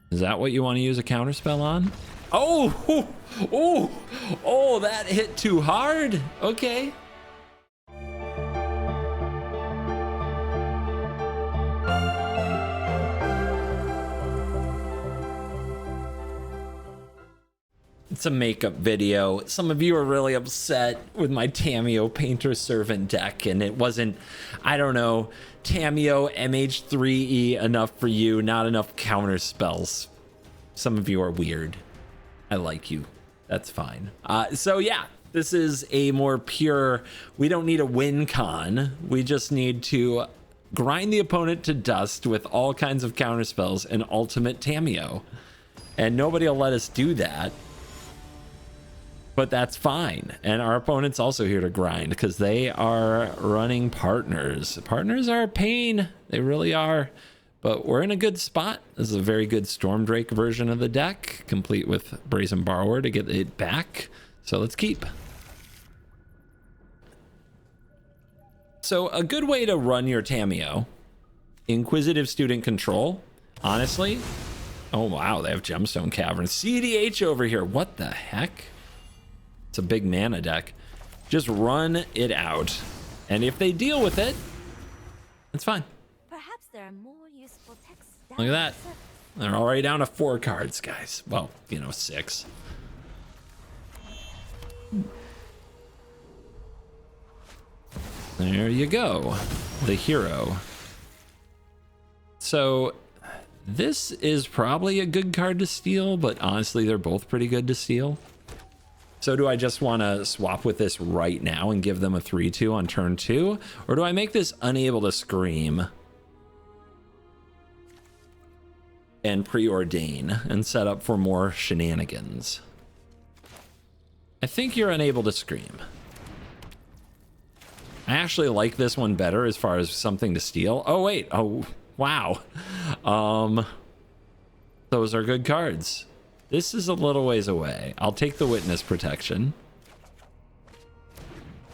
Is that what you want to use a counterspell on? Oh, oh, that hit too hard. Okay. It's a makeup video. Some of you are really upset with my Tamiyo Painter Servant deck, and it wasn't, I don't know, Tamiyo MH3E enough for you, not enough counterspells. Some of you are weird. I like you. That's fine. So yeah, this is a more pure, we don't need a win con. We just need to grind the opponent to dust with all kinds of counterspells and ultimate Tamiyo. And nobody will let us do that. But that's fine. And our opponent's also here to grind because they are running partners. Partners are a pain. They really are. But we're in a good spot. This is a very good Stormdrake version of the deck, complete with Brazen Borrower to get it back. So let's keep. So a good way to run your Tamiyo, Inquisitive Student control, honestly. Oh, wow, they have Gemstone Caverns. CDH over here. What the heck? It's a big mana deck. Just run it out. And if they deal with it, it's fine. Perhaps there are more useful texts. Look at that. They're already down to 4 cards, guys. Well, you know, 6. There you go. The hero. So this is probably a good card to steal, but honestly, they're both pretty good to steal. So do I just want to swap with this right now and give them a 3-2 on turn 2? Or do I make this unable to scream and preordain and set up for more shenanigans? I think you're unable to scream. I actually like this one better as far as something to steal. Oh, wait. Oh, wow. Those are good cards. This is a little ways away. I'll take the Witness Protection.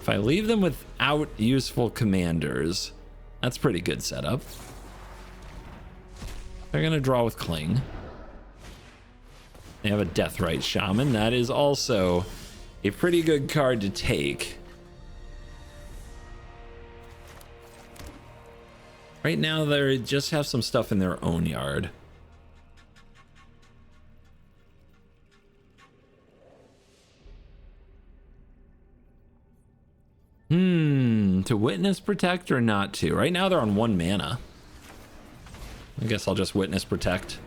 If I leave them without useful commanders, that's pretty good setup. They're going to draw with Cling. They have a Deathrite Shaman. That is also a pretty good card to take. Right now, they just have some stuff in their own yard. To Witness Protect or not to? Right now they're on 1 mana. I guess I'll just Witness Protect.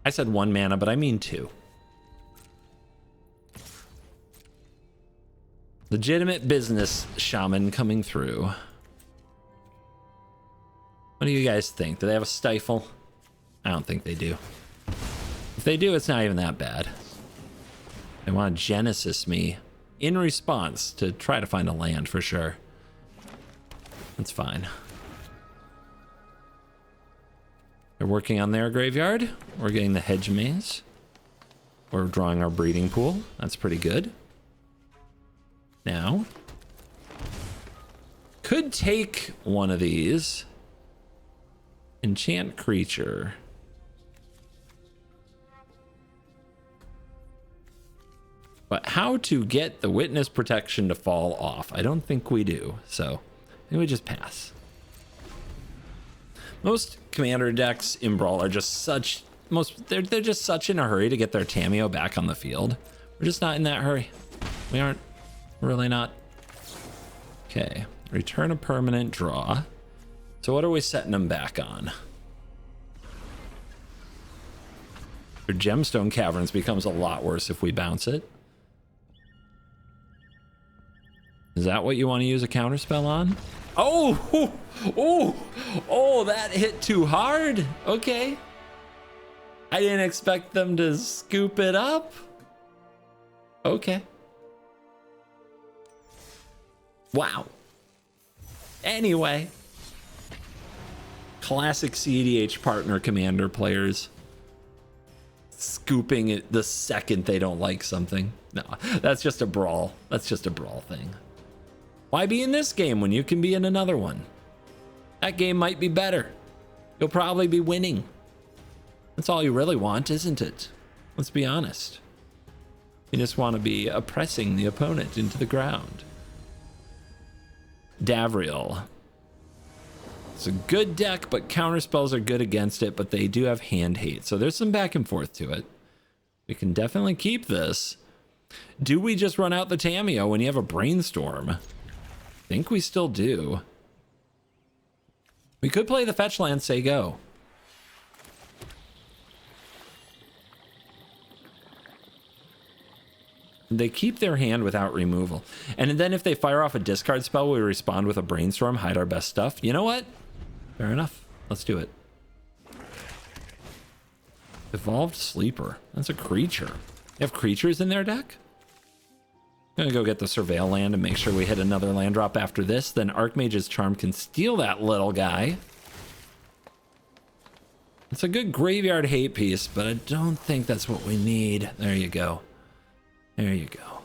I said 1 mana, but I mean 2. Legitimate business shaman coming through. What do you guys think? Do they have a Stifle? I don't think they do. If they do, it's not even that bad. They want to Genesis me in response to try to find a land for sure. That's fine. They're working on their graveyard. We're getting the Hedge Maze. We're drawing our breeding pool. That's pretty good. Now, could take one of these. Enchant creature. But how to get the Witness Protection to fall off? I don't think we do. So maybe we just pass. Most commander decks in Brawl are just such they're just such in a hurry to get their Tamiyo back on the field. We're just not in that hurry. We aren't. We're really not. Okay. Return a permanent, draw. So what are we setting them back on? Their Gemstone Caverns becomes a lot worse if we bounce it. Is that what you want to use a counterspell on? Oh, that hit too hard. Okay. I didn't expect them to scoop it up. Okay. Wow. Anyway. Classic CDH partner commander players. Scooping it the second they don't like something. No, that's just a Brawl. That's just a Brawl thing. Why be in this game when you can be in another one? That game might be better. you'll probably be winning. That's all you really want, isn't it? Let's be honest. You just want to be oppressing the opponent into the ground. Davriel. It's a good deck, but counterspells are good against it, but they do have hand hate. So there's some back and forth to it. We can definitely keep this. Do we just run out the Tamiyo when you have a brainstorm? I think we still do. We could play the fetch land, say go. They keep their hand without removal. And then if they fire off a discard spell, we respond with a brainstorm, hide our best stuff. You know what? Fair enough. Let's do it. Evolved Sleeper. That's a creature. They have creatures in their deck? I'm gonna go get the Surveil land and make sure we hit another land drop after this. Then Archmage's Charm can steal that little guy. It's a good graveyard hate piece, but I don't think that's what we need. There you go. There you go.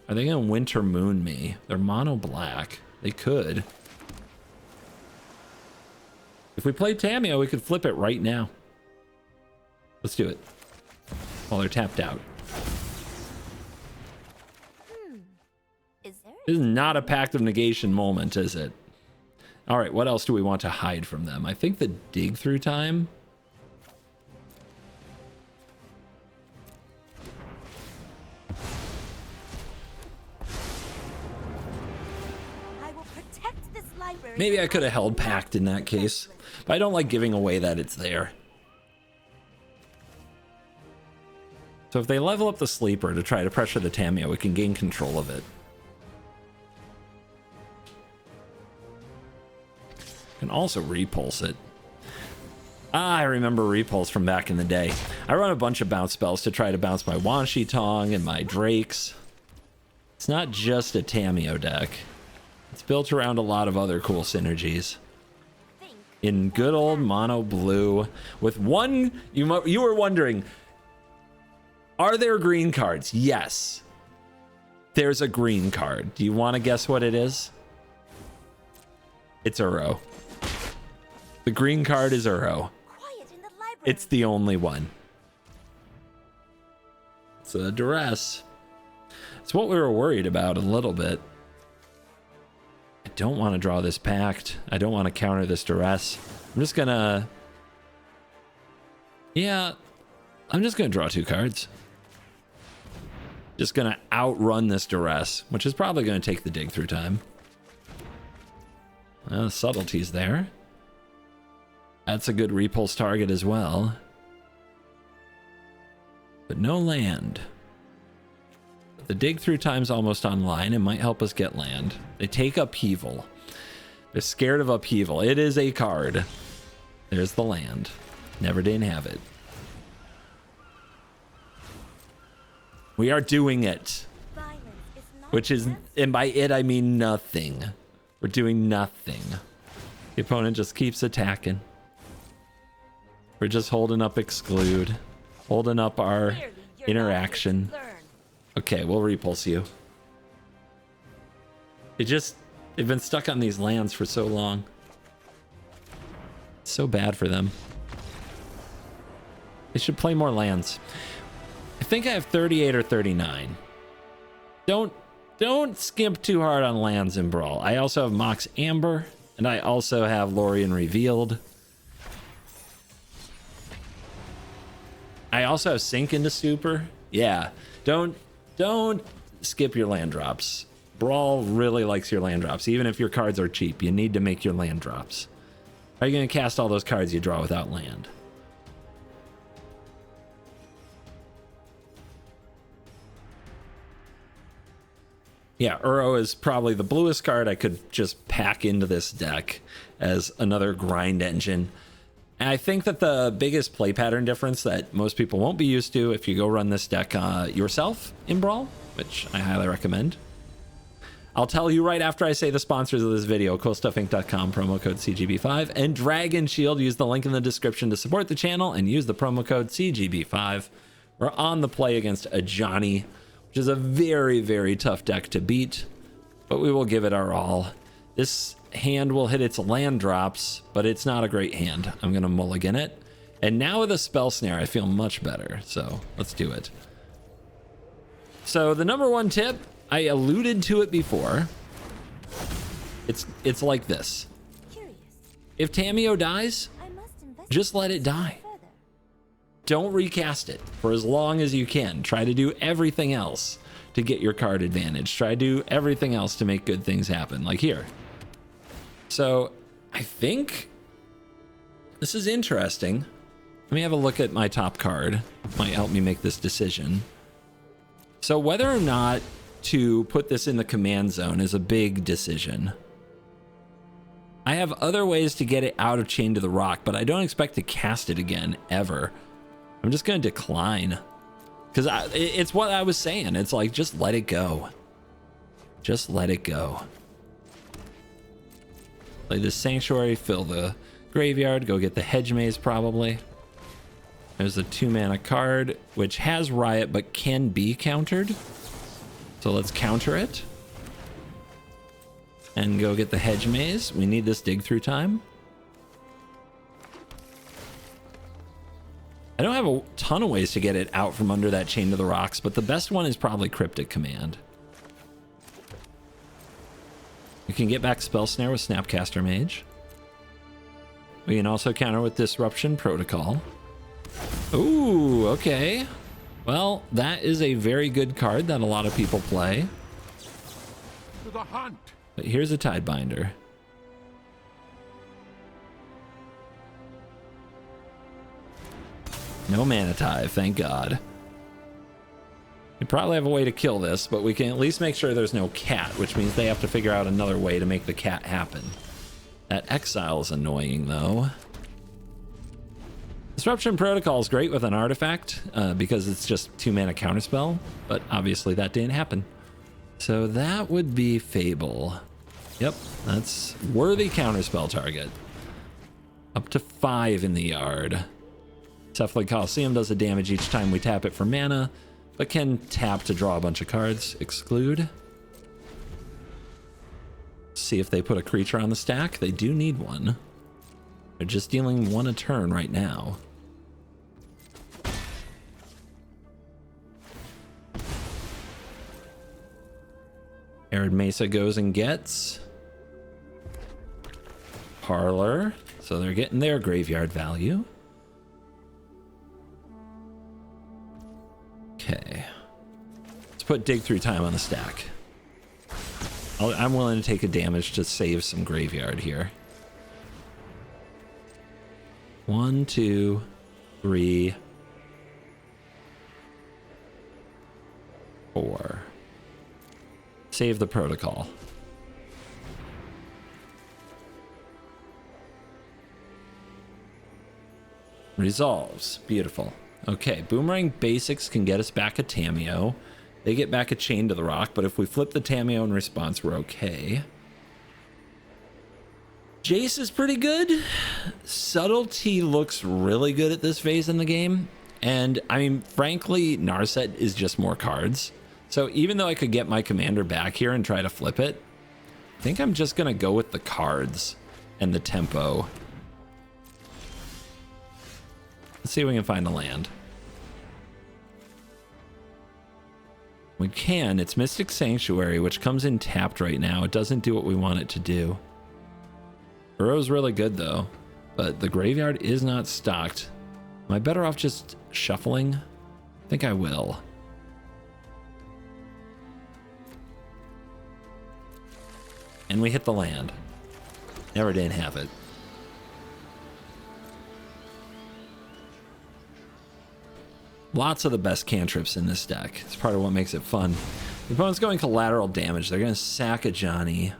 Are they gonna Winter Moon me? They're mono black. They could. If we play Tamiyo, we could flip it right now. Let's do it. While they're tapped out. Is there? This is not a Pact of Negation moment, is it? All right, what else do we want to hide from them? I think the dig through time. I will protect this library. Maybe I could have held Pact in that case, but I don't like giving away that it's there. So if they level up the Sleeper to try to pressure the Tamiyo, we can gain control of it. Can also repulse it. I remember repulse from back in the day. I run a bunch of bounce spells to try to bounce my Wanshi Tong and my Drakes. It's not just a Tamiyo deck. It's built around a lot of other cool synergies. In good old mono blue, with one, you were wondering, are there green cards? Yes. There's a green card. Do you want to guess what it is? It's Uro. The green card is Uro. It's the only one. It's a duress. It's what we were worried about a little bit. I don't want to draw this Pact. I don't want to counter this duress. I'm just gonna... Yeah, I'm just gonna draw 2 cards. Just gonna outrun this duress, which is probably gonna take the dig through time. Subtleties there. That's a good repulse target as well. But no land. The dig through time's almost online. It might help us get land. They take upheaval. They're scared of upheaval. It is a card. There's the land. Never didn't have it. We are doing it. Which is, and by it I mean nothing. We're doing nothing. The opponent just keeps attacking. We're just holding up exclude. Holding up our interaction. Okay, we'll repulse you. They've been stuck on these lands for so long. It's so bad for them. They should play more lands. I think I have 38 or 39. Don't skimp too hard on lands in Brawl. I also have Mox Amber, and I also have Lorwyn Revealed. I also have Sink into Super. Yeah, don't skip your land drops. Brawl really likes your land drops. Even if your cards are cheap, you need to make your land drops. Are you going to cast all those cards you draw without land? Yeah, Uro is probably the bluest card I could just pack into this deck as another grind engine. And I think that the biggest play pattern difference that most people won't be used to if you go run this deck yourself in Brawl, which I highly recommend. I'll tell you right after I say the sponsors of this video, coolstuffinc.com, promo code CGB5, and Dragon Shield. Use the link in the description to support the channel and use the promo code CGB5. We're on the play against a Johnny, which is a very, very tough deck to beat, but we will give it our all. This hand will hit its land drops, but it's not a great hand. I'm going to mulligan it. And now with a spell snare, I feel much better. So let's do it. So the number one tip, I alluded to it before. It's like this. Curious. If Tamiyo dies, I must investigate just let it this die. further. Don't recast it for as long as you can. Try to do everything else to get your card advantage. Try to do everything else to make good things happen, like here. So I think this is interesting. Let me have a look at my top card. Might help me make this decision. So whether or not to put this in the command zone is a big decision. I have other ways to get it out of Chain to the Rock, but I don't expect to cast it again, ever. I'm just going to decline. Because it's what I was saying. It's like, just let it go. Just let it go. Play this Sanctuary, fill the graveyard, go get the Hedge Maze probably. There's a 2-mana card, which has Riot, but can be countered. So let's counter it. And go get the Hedge Maze. We need this dig through time. I don't have a ton of ways to get it out from under that Chain to the Rocks, but the best one is probably Cryptic Command. We can get back Spell Snare with Snapcaster Mage. We can also counter with Disruption Protocol. Ooh, okay. Well, that is a very good card that a lot of people play. To the hunt. But here's a Tidebinder. No Mana Tithe, thank God. We probably have a way to kill this, but we can at least make sure there's no cat, which means they have to figure out another way to make the cat happen. That exile is annoying, though. Disruption Protocol is great with an artifact because it's just 2-mana counterspell, but obviously that didn't happen. So that would be Fable. Yep, that's worthy counterspell target. Up to 5 in the yard. Cephalid Coliseum does a damage each time we tap it for mana, but can tap to draw a bunch of cards. Exclude. See if they put a creature on the stack. They do need one. They're just dealing 1 a turn right now. Arid Mesa goes and gets Parlor, so they're getting their graveyard value. Okay, let's put Dig Through Time on the stack. I'm willing to take a damage to save some graveyard here. 1, 2, 3, 4. Save the protocol. Resolves. Beautiful. Okay, Boomerang Basics can get us back a Tamiyo. They get back a Chain to the Rock, but if we flip the Tamiyo in response, we're okay. Jace is pretty good. Subtlety looks really good at this phase in the game. And, I mean, frankly, Narset is just more cards. So even though I could get my commander back here and try to flip it, I think I'm just going to go with the cards and the tempo. Let's see if we can find a land. We can. It's Mystic Sanctuary, which comes in tapped right now. It doesn't do what we want it to do. Burrow's really good, though, but the graveyard is not stocked. Am I better off just shuffling? I think I will. And we hit the land. Never didn't have it. Lots of the best cantrips in this deck. It's part of what makes it fun. The opponent's going collateral damage. They're going to sack a Johnny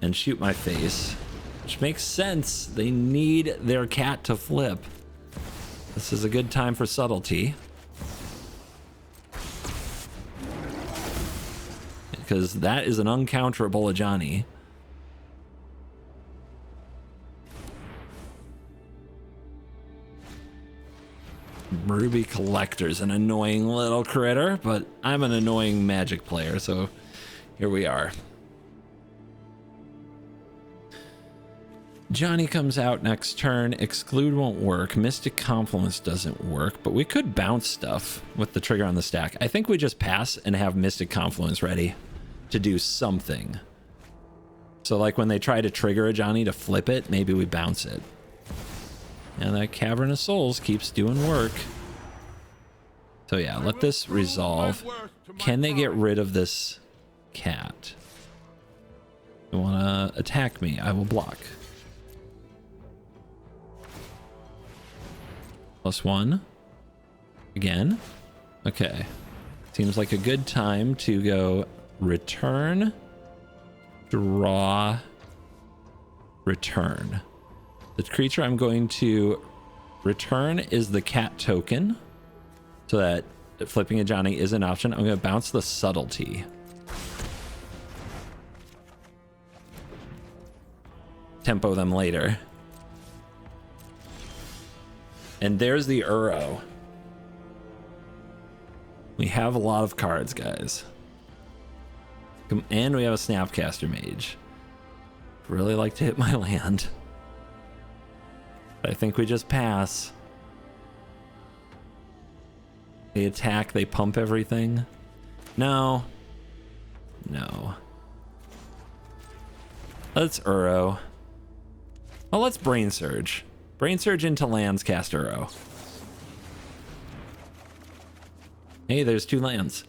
and shoot my face, which makes sense. They need their cat to flip. This is a good time for subtlety, because that is an uncounterable Ajani. Ruby Collector's an annoying little critter, but I'm an annoying Magic player, so here we are. Johnny comes out next turn. Exclude won't work. Mystic Confluence doesn't work, but we could bounce stuff with the trigger on the stack. I think we just pass and have Mystic Confluence ready to do something. So like when they try to trigger a Johnny to flip it, maybe we bounce it. And that Cavern of Souls keeps doing work. So yeah, let this resolve. Can they get rid of this cat? You want to attack me? I will block. +1. Again. Okay. Seems like a good time to go return, draw, return. The creature I'm going to return is the cat token, so that flipping a Johnny is an option. I'm going to bounce the subtlety. Tempo them later. And there's the Uro. We have a lot of cards, guys. And we have a Snapcaster Mage. Really like to hit my land. But I think we just pass. They attack, they pump everything. No. No. Let's Uro. Oh, let's Brain Surge. Brain Surge into lands, cast Uro. Hey, there's 2 lands.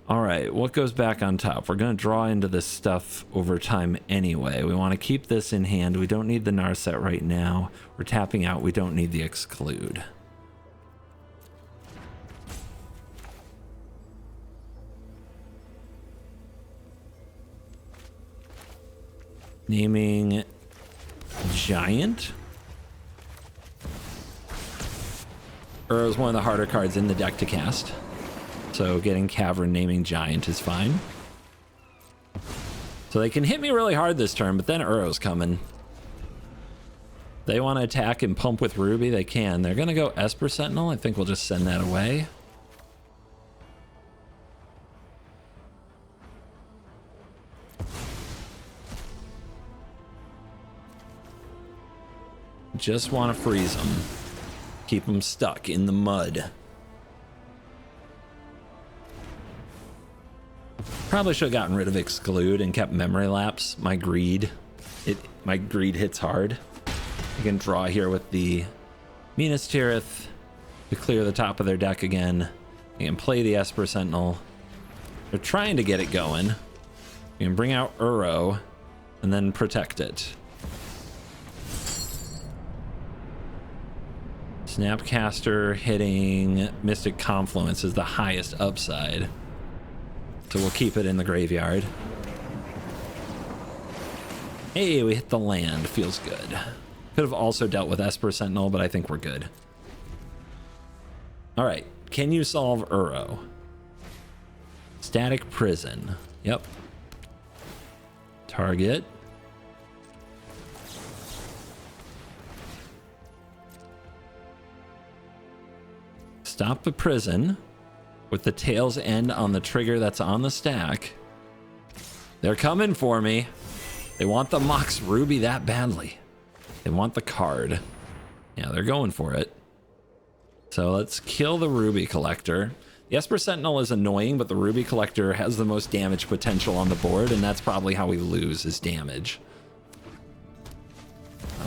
All right, what goes back on top? We're going to draw into this stuff over time anyway. We want to keep this in hand. We don't need the Narset right now. We're tapping out. We don't need the Exclude. Naming Giant. Uro is one of the harder cards in the deck to cast, so getting Cavern naming Giant is fine. So they can hit me really hard this turn, but then Uro's coming. They want to attack and pump with Ruby, they can. They're going to go Esper Sentinel. I think we'll just send that away. Just want to freeze them. Keep them stuck in the mud. Probably should have gotten rid of Exclude and kept Memory Lapse. My greed hits hard. I can draw here with the Minas Tirith to clear the top of their deck again. I can play the Esper Sentinel. They're trying to get it going. We can bring out Uro and then protect it. Snapcaster hitting Mystic Confluence is the highest upside. So we'll keep it in the graveyard. Hey, we hit the land. Feels good. Could have also dealt with Esper Sentinel, but I think we're good. All right. Can you solve Uro? Static Prison. Yep. Target. Stop the prison with the tail's end on the trigger that's on the stack. They're coming for me. They want the Mox Ruby that badly. They want the card. Yeah, they're going for it. So let's kill the Ruby Collector. The Esper Sentinel is annoying, but the Ruby Collector has the most damage potential on the board, and that's probably how we lose, is damage.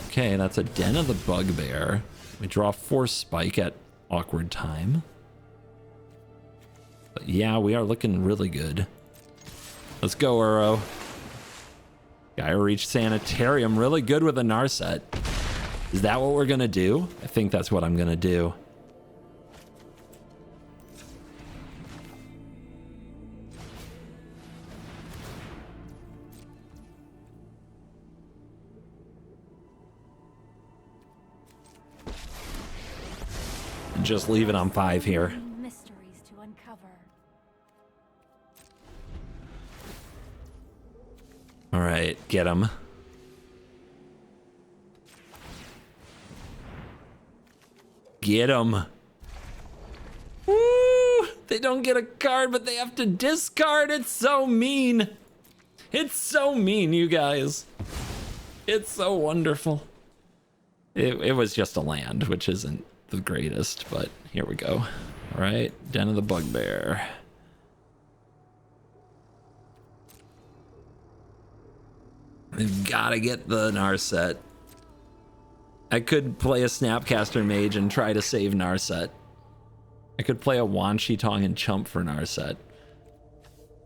Okay, that's a Den of the Bugbear. We draw 4 Spike at awkward time. But yeah, we are looking really good. Let's go, Uro. Guy reached Sanitarium. Really good with a Narset. Is that what we're going to do? I think that's what I'm going to do. Just leave it on 5 here. Mysteries to uncover. All right, get him. Get him. Woo! They don't get a card, but they have to discard. It's so mean. It's so mean, you guys. It's so wonderful. It was just a land, which isn't the greatest, but here we go. All right, Den of the Bugbear. We've got to get the Narset. I could play a Snapcaster Mage and try to save Narset. I could play a Wan Shi Tong and chump for Narset.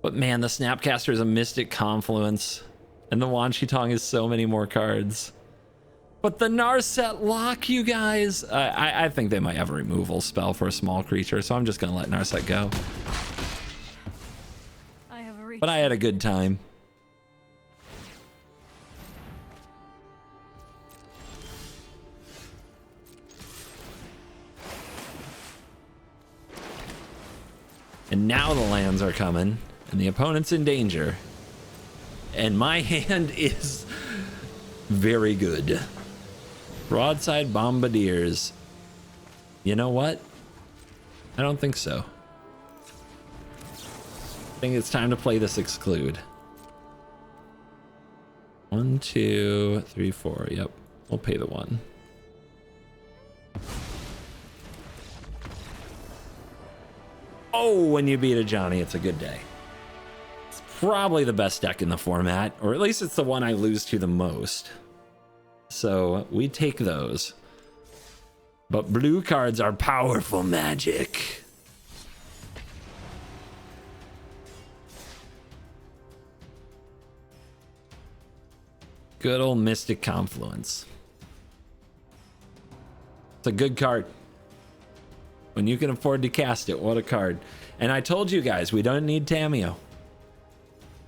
But man, the Snapcaster is a Mystic Confluence. And the Wan Shi Tong is so many more cards. But the Narset lock, you guys. I think they might have a removal spell for a small creature, so I'm just going to let Narset go. But I had a good time. And now the lands are coming, and the opponent's in danger. And my hand is very good. Broadside Bombardiers. You know what? I don't think so. I think it's time to play this Exclude. 1, 2, 3, 4. Yep, we'll pay the 1. Oh, when you beat a Johnny, it's a good day. It's probably the best deck in the format, or at least it's the one I lose to the most. So we take those. But blue cards are powerful magic. Good old Mystic Confluence. It's a good card. When you can afford to cast it, what a card. And I told you guys, we don't need Tamiyo.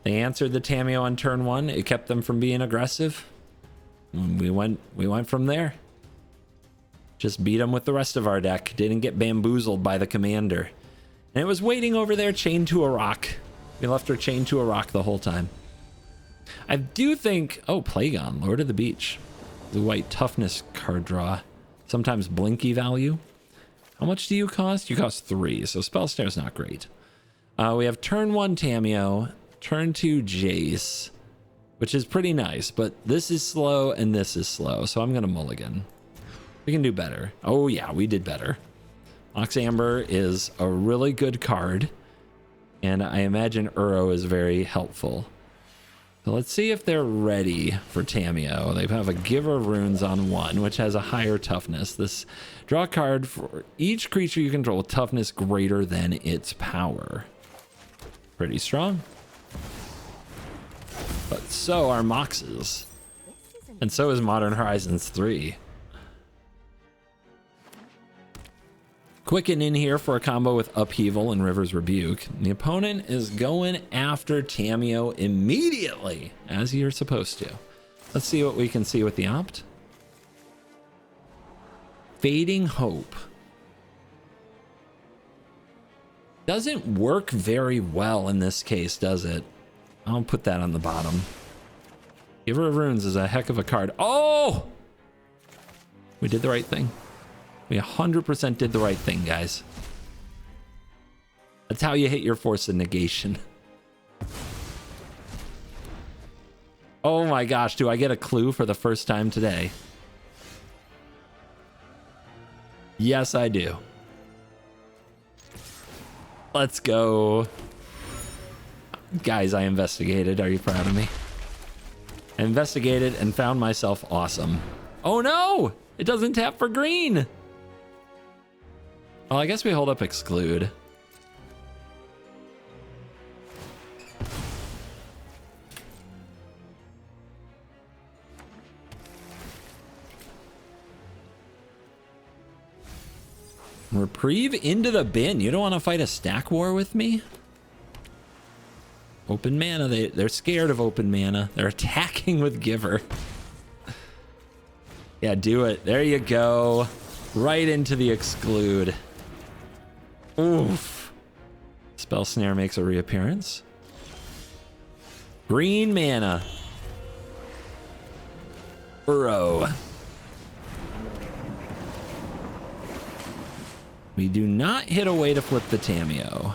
They answered the Tamiyo on turn 1. It kept them from being aggressive. And we went from there. Just beat them with the rest of our deck. Didn't get bamboozled by the commander. And it was waiting over there chained to a rock. We left her chained to a rock the whole time. I do think... Oh, Plagon, Lord of the Beach. Blue-white toughness card draw. Sometimes blinky value. How much do you cost? You cost 3, so Spell Snare's not great. We have turn 1 Tamiyo, turn 2 Jace, which is pretty nice, but this is slow and this is slow, so I'm going to mulligan. We can do better. Oh yeah, we did better. Ox Amber is a really good card, and I imagine Uro is very helpful. So let's see if they're ready for Tamiyo. They have a Giver of Runes on 1, which has a higher toughness. This draw a card for each creature you control with toughness greater than its power. Pretty strong. But so are Moxes. And so is Modern Horizons 3. Quicken in here for a combo with Upheaval and River's Rebuke. The opponent is going after Tamiyo immediately, as you're supposed to. Let's see what we can see with the opt. Fading Hope. Doesn't work very well in this case, does it? I'll put that on the bottom. Giver of Runes is a heck of a card. Oh! We did the right thing. We 100% did the right thing, guys. That's how you hit your Force of Negation. Oh my gosh, do I get a clue for the first time today? Yes, I do. Let's go. Guys, I investigated. Are you proud of me? I investigated and found myself awesome. Oh no! It doesn't tap for green! Well, I guess we hold up Exclude. Reprieve into the bin. You don't want to fight a stack war with me? Open mana. They're scared of open mana. They're attacking with Giver. Yeah, do it. There you go. Right into the Exclude. Oof. Spell Snare makes a reappearance. Green mana. Uro. We do not hit a way to flip the Tamiyo.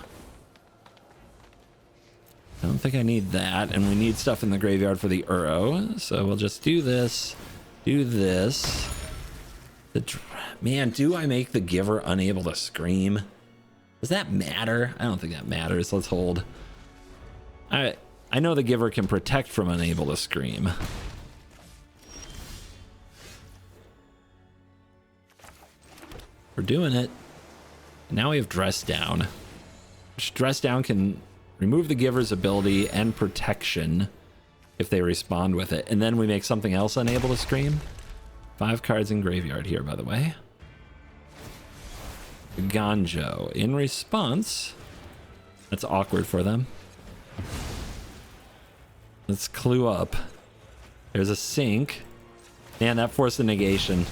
don't think I need that, and we need stuff in the graveyard for the Uro, so we'll just do this, do this. Man, do I make the Giver unable to scream? Does that matter? I don't think that matters. Let's hold. I know the Giver can protect from unable to scream. We're doing it. Now we have Dress Down, which Dress Down can remove the Giver's ability and protection if they respond with it. And then we make something else unable to scream. 5 cards in graveyard here, by the way. Ganjo. In response, that's awkward for them. Let's clue up. There's a sink. Man, that forced a negation.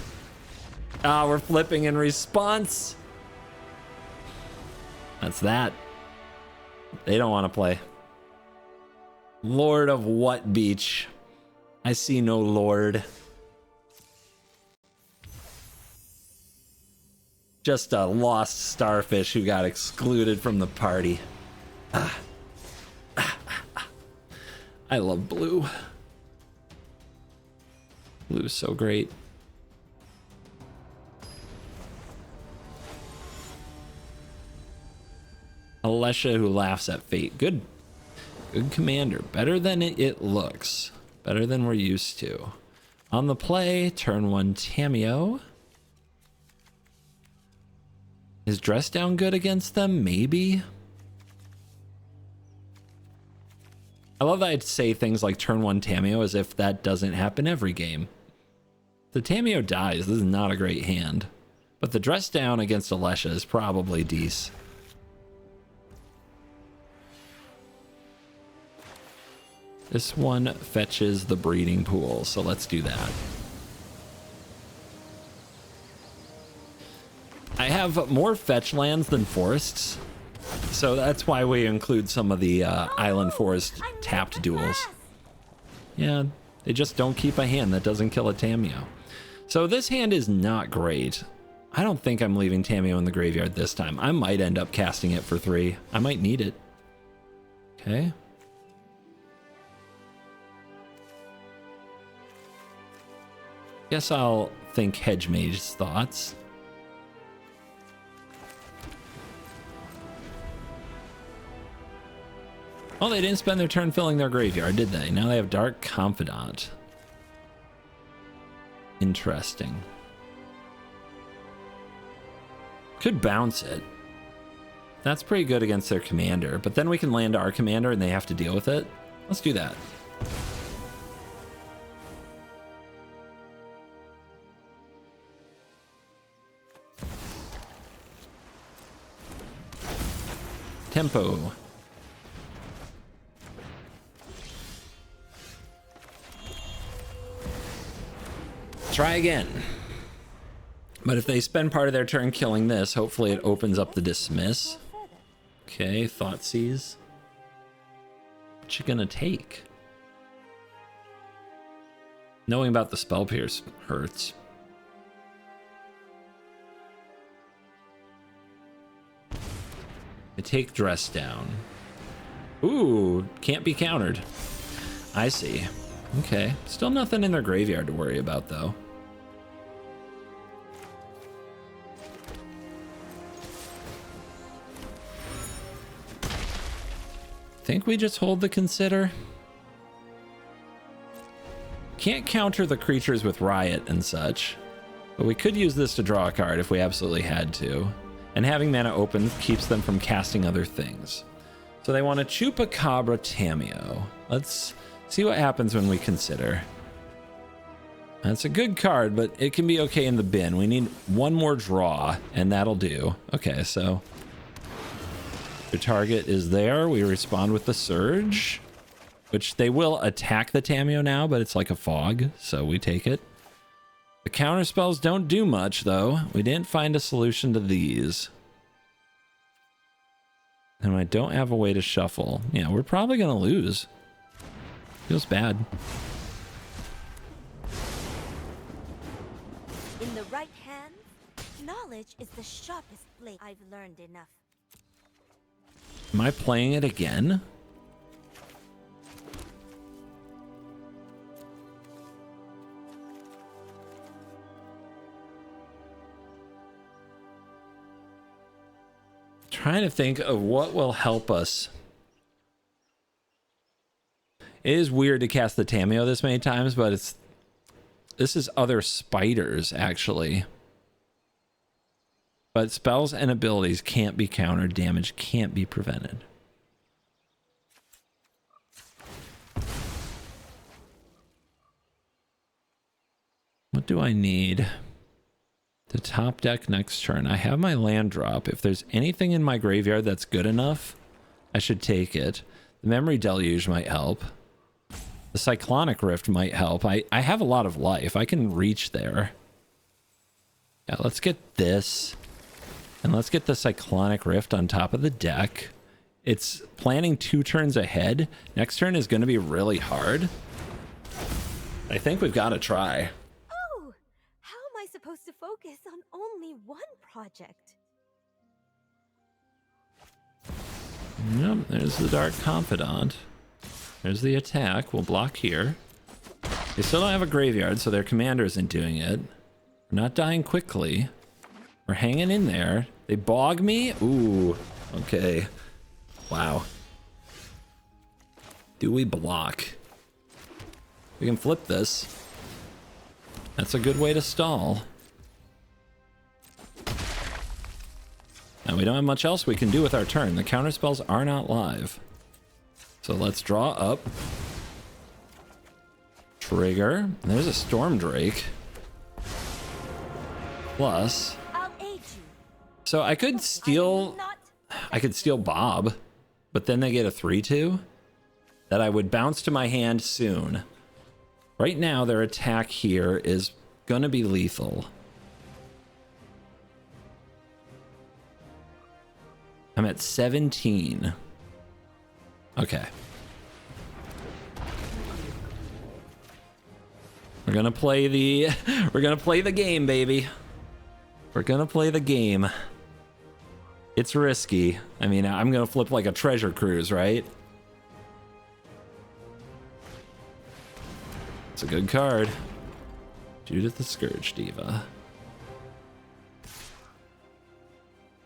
Ah, we're flipping in response. That's that. They don't want to play. Lord of what beach? I see no lord. Just a lost starfish who got excluded from the party. I love blue. Blue's so great. Alesha who laughs at fate. Good commander. Better than it looks. Better than we're used to. On the play, turn 1 Tamiyo. Is Dress Down good against them? Maybe. I love that I'd say things like turn 1 Tamiyo as if that doesn't happen every game. If the Tamiyo dies, this is not a great hand. But the Dress Down against Alesha is probably decent. This one fetches the breeding pool, so let's do that. I have more fetch lands than forests, so that's why we include some of the island forest tapped duels. Yeah, they just don't keep a hand that doesn't kill a Tamiyo. So this hand is not great. I don't think I'm leaving Tamiyo in the graveyard this time. I might end up casting it for 3. I might need it. Okay. Guess I'll think Hedge Mage's thoughts. Oh, they didn't spend their turn filling their graveyard, did they? Now they have Dark Confidant. Interesting. Could bounce it. That's pretty good against their commander, but then we can land our commander and they have to deal with it. Let's do that. Tempo. Try again. But if they spend part of their turn killing this, hopefully it opens up the dismiss. Okay, Thoughtseize. What you gonna take? Knowing about the Spell Pierce hurts. I take Dress Down. Ooh, can't be countered. I see. Okay, still nothing in their graveyard to worry about though. Think we just hold the Consider? Can't counter the creatures with Riot and such, but we could use this to draw a card if we absolutely had to. And having mana open keeps them from casting other things. So they want to Chupacabra Tamiyo. Let's see what happens when we Consider. That's a good card, but it can be okay in the bin. We need one more draw, and that'll do. Okay, so your target is there. We respond with the Surge, which they will attack the Tamiyo now, but it's like a fog, so we take it. The counterspells don't do much, though. We didn't find a solution to these. And I don't have a way to shuffle. Yeah, we're probably going to lose. Feels bad. In the right hand, knowledge is the sharpest blade. I've learned enough. Am I playing it again? Trying to think of what will help us. It is weird to cast the Tamiyo this many times, but this is other spiders, actually. But spells and abilities can't be countered. Damage can't be prevented. What do I need to top deck next turn? I have my land drop. If there's anything in my graveyard that's good enough, I should take it. The Memory Deluge might help. The Cyclonic Rift might help. I have a lot of life. I can reach there. Yeah, let's get this. And let's get the Cyclonic Rift on top of the deck. It's planning 2 turns ahead. Next turn is going to be really hard. I think we've got to try. Oh, how am I supposed to focus on only one project? Yep, there's the Dark Confidant. There's the attack. We'll block here. They still don't have a graveyard, so their commander isn't doing it. We're not dying quickly. We're hanging in there. They bog me? Ooh, okay. Wow. Do we block? We can flip this. That's a good way to stall. Now we don't have much else we can do with our turn. The counterspells are not live. So let's draw up. Trigger. And there's a Storm Drake. Plus. I'll aid you. So I could steal. I could steal Bob, but then they get a 3/2 that I would bounce to my hand soon. Right now, their attack here is gonna be lethal. I'm at 17. Okay. We're gonna play the game, baby. We're gonna play the game. It's risky. I mean, I'm gonna flip like a treasure cruise, right? It's a good card. Judith the Scourge Diva.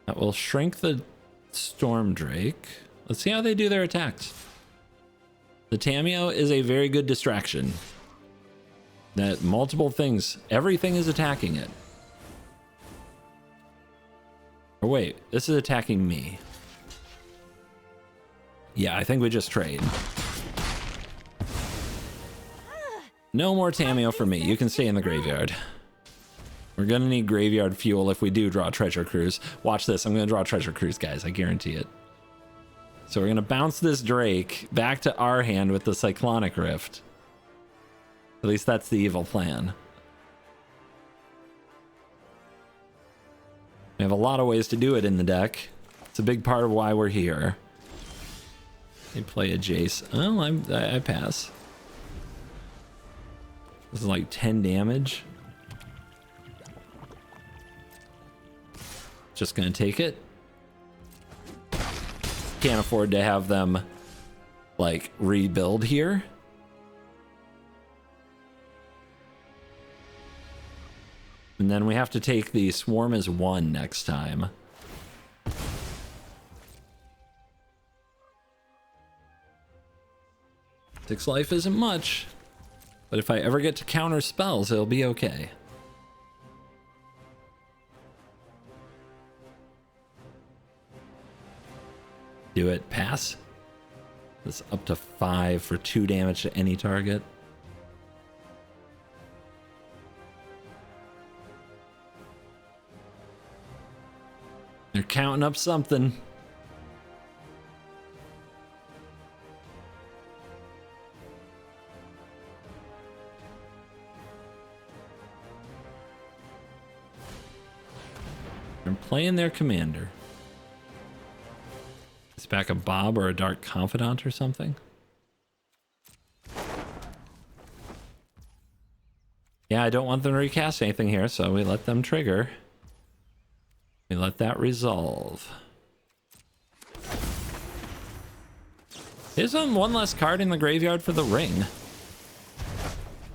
That will shrink the Storm Drake. Let's see how they do their attacks. The Tamiyo is a very good distraction. That multiple things, everything is attacking it. Or wait, this is attacking me. Yeah, I think we just trade. No more Tamiyo for me. You can stay in the graveyard. We're gonna need graveyard fuel if we do draw Treasure Cruise. Watch this. I'm gonna draw Treasure Cruise, guys. I guarantee it. So we're gonna bounce this Drake back to our hand with the Cyclonic Rift. At least that's the evil plan. We have a lot of ways to do it in the deck. It's a big part of why we're here. They play a Jace. Oh, I pass. This is like 10 damage. Just gonna take it. Can't afford to have them like rebuild here. And then we have to take the Swarm as 1 next time. Six life isn't much, but if I ever get to counter spells, it'll be okay. Do it. Pass. That's up to 5 for 2 damage to any target. They're counting up something. They're playing their commander. It's back a Bob or a Dark Confidant or something. Yeah, I don't want them to recast anything here, so we let them trigger. We let that resolve. There's one less card in the graveyard for the ring,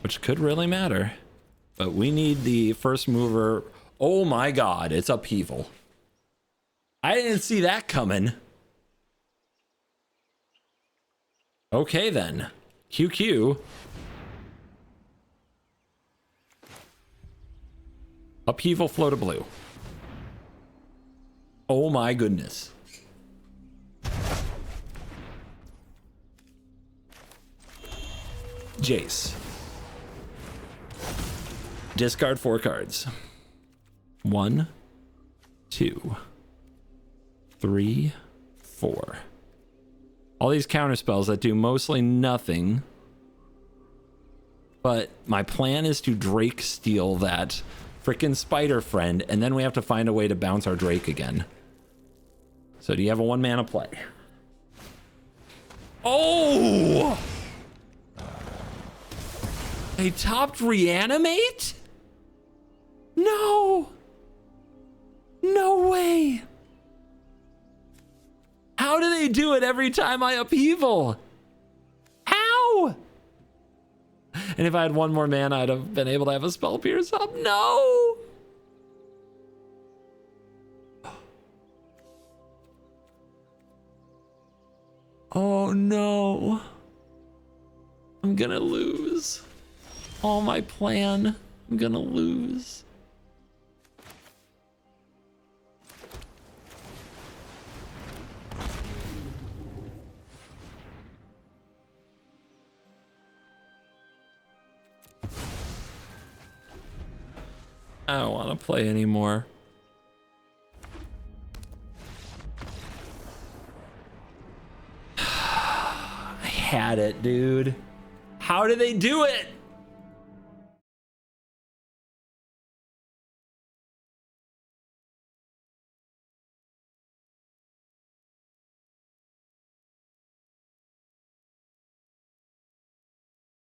which could really matter. But we need the first mover. Oh my god, it's upheaval. I didn't see that coming. Okay then. QQ. Upheaval, flow to blue. Oh my goodness. Jace. Discard 4 cards. 1, 2, 3, 4. All these counterspells that do mostly nothing. But my plan is to Drake steal that frickin' spider friend, and then we have to find a way to bounce our Drake again. So do you have a 1 mana play? Oh! They topped reanimate? No! No way! How do they do it every time I upheaval? How? And if I had 1 more mana, I'd have been able to have a spell pierce up. No! Oh no. I'm gonna lose. All my plan. I'm gonna lose. I don't want to play anymore. I had it, dude. How do they do it?